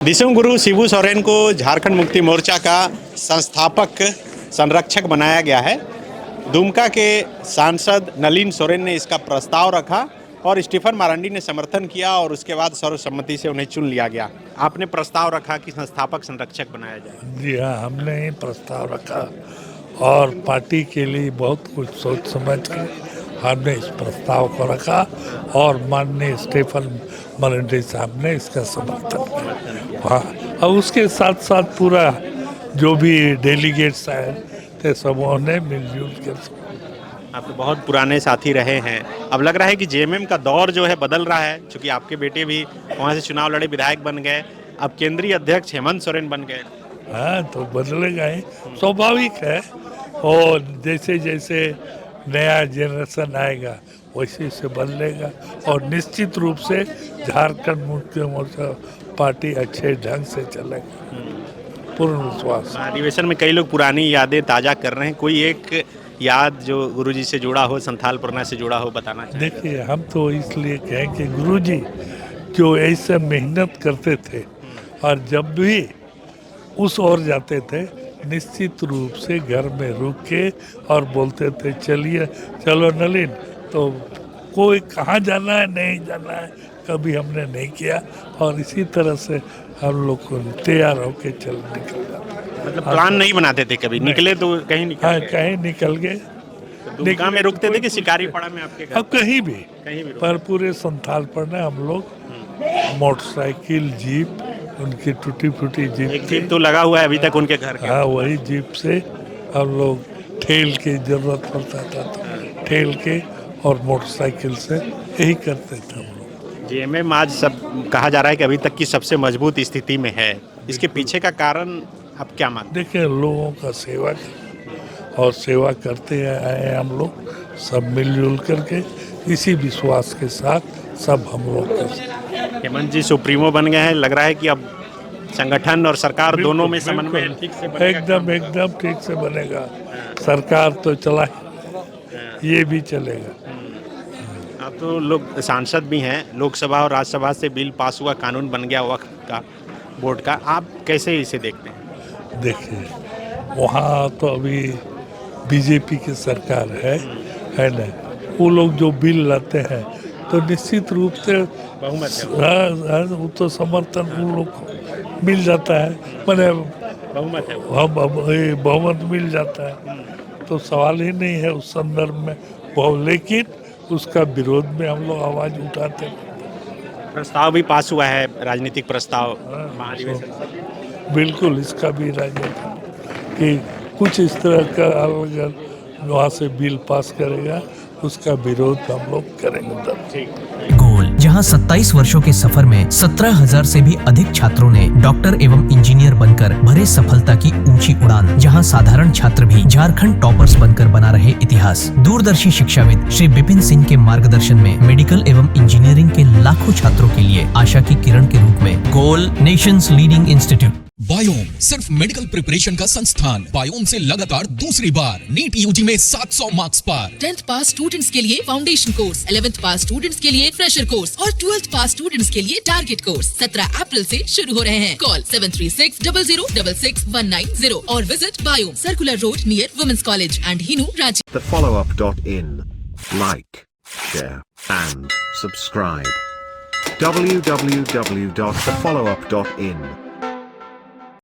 दिसंग गुरु शिबू सोरेन को झारखंड मुक्ति मोर्चा का संस्थापक संरक्षक बनाया गया है। दुमका के सांसद नलिन सोरेन ने इसका प्रस्ताव रखा और स्टीफन मारांडी ने समर्थन किया और उसके बाद सर्वसम्मति से उन्हें चुन लिया गया। आपने प्रस्ताव रखा कि संस्थापक संरक्षक बनाया जाए। जी हाँ, हमने ही प्रस्ताव रखा और पार्टी के लिए बहुत कुछ सोच समझ के हमने इस प्रस्ताव को रखा और माननीय स्टीफन मारांडी साहब ने इसका समर्थन किया। हाँ, और उसके साथ साथ पूरा जो भी डेलीगेट्स आए थे सबों ने मिलजुल कर। आप तो बहुत पुराने साथी रहे हैं, अब लग रहा है कि जेएमएम का दौर जो है बदल रहा है, क्योंकि आपके बेटे भी वहाँ से चुनाव लड़े, विधायक बन गए, अब केंद्रीय अध्यक्ष हेमंत सोरेन बन गए। हाँ, तो बदलेगा ही, स्वाभाविक है। और जैसे जैसे नया जनरेशन आएगा वैसे से बदलेगा और निश्चित रूप से झारखंड मुक्ति मोर्चा पार्टी अच्छे ढंग से चलेगा, पूर्ण विश्वास। अधिवेशन में कई लोग पुरानी यादें ताज़ा कर रहे हैं, कोई एक याद जो गुरुजी से जुड़ा हो, संथाल परना से जुड़ा हो, बताना चाहिए। देखिए, हम तो इसलिए कहें कि गुरुजी जो ऐसे मेहनत करते थे और जब भी उस ओर जाते थे निश्चित रूप से घर में रुक के और बोलते थे चलिए चलो नलिन, तो कोई कहाँ जाना है नहीं जाना है कभी हमने नहीं किया और इसी तरह से हम लोग को तैयार होके निकल जाते। मतलब प्लान नहीं बनाते थे, कभी निकले तो कहीं निकल। हाँ, कहीं निकल गए। दुमका में रुकते थे कि शिकारी पड़ा में आपके घर? अब कहीं भी पर पूरे संथाल पर ना हम लोग मोटरसाइकिल, जीप, उनकी टूटी फूटी जीप, एक जीप तो लगा हुआ है अभी तक उनके घर के। हाँ, वही जीप से हम लोग ठेल के जरूरत पड़ता था तो ठेल के और मोटरसाइकिल से यही करते थे हम लोग। जेएमएम आज सब कहा जा रहा है कि अभी तक की सबसे मजबूत स्थिति में है, इसके पीछे का कारण आप क्या मानते हैं? देखिए, लोगों का सेवा और सेवा करते आए हम लोग सब मिलजुल करके, इसी विश्वास के साथ सब हम लोग करते। हेमंत जी सुप्रीमो बन गए हैं, लग रहा है कि अब संगठन और सरकार दोनों में समन्वय ठीक से बनेगा। एकदम ठीक से बनेगा। सरकार तो चला, ये भी चलेगा। अब तो लोग सांसद भी हैं, लोकसभा और राज्यसभा से बिल पास हुआ, कानून बन गया वक्त का, बोर्ड का, आप कैसे इसे देखते हैं? देखिए, वहाँ तो अभी बीजेपी की सरकार है ना, वो लोग जो बिल लाते हैं तो निश्चित रूप से बहुमत है, वो तो समर्थन उन लोग को मिल जाता है, मैंने बहुमत है, बहुमत मिल जाता है, तो सवाल ही नहीं है उस संदर्भ में बहुत। लेकिन उसका विरोध में हम लोग आवाज़ उठाते हैं। प्रस्ताव भी पास हुआ है, राजनीतिक प्रस्ताव महाधिवेशन। बिल्कुल, इसका भी राजनीतिक कि कुछ इस तरह का अगर वहाँ से बिल पास करेगा उसका विरोध हम लोग करेंगे। गोल, जहां 27 वर्षों के सफर में 17,000 से भी अधिक छात्रों ने डॉक्टर एवं इंजीनियर बनकर भरे सफलता की ऊंची उड़ान, जहां साधारण छात्र भी झारखंड टॉपर्स बनकर बना रहे इतिहास। दूरदर्शी शिक्षाविद श्री विपिन सिंह के मार्गदर्शन में मेडिकल एवं इंजीनियरिंग के लाखों छात्रों के लिए आशा की किरण के रूप में गोल, नेशंस लीडिंग इंस्टीट्यूट। बायोम सिर्फ मेडिकल प्रिपरेशन का संस्थान। बायोम से लगातार दूसरी बार नीट यूजी में 700 मार्क्स पार। 10th पास स्टूडेंट्स के लिए फाउंडेशन कोर्स, 11th पास स्टूडेंट्स के लिए फ्रेशर कोर्स और 12th पास स्टूडेंट्स के लिए टारगेट कोर्स 17 अप्रैल से शुरू हो रहे हैं। कॉल 7360066190 और visit Biome, circular road near women's college and Hinoo, Ranchi. thefollowup.in. Like, share and subscribe. www.thefollowup.in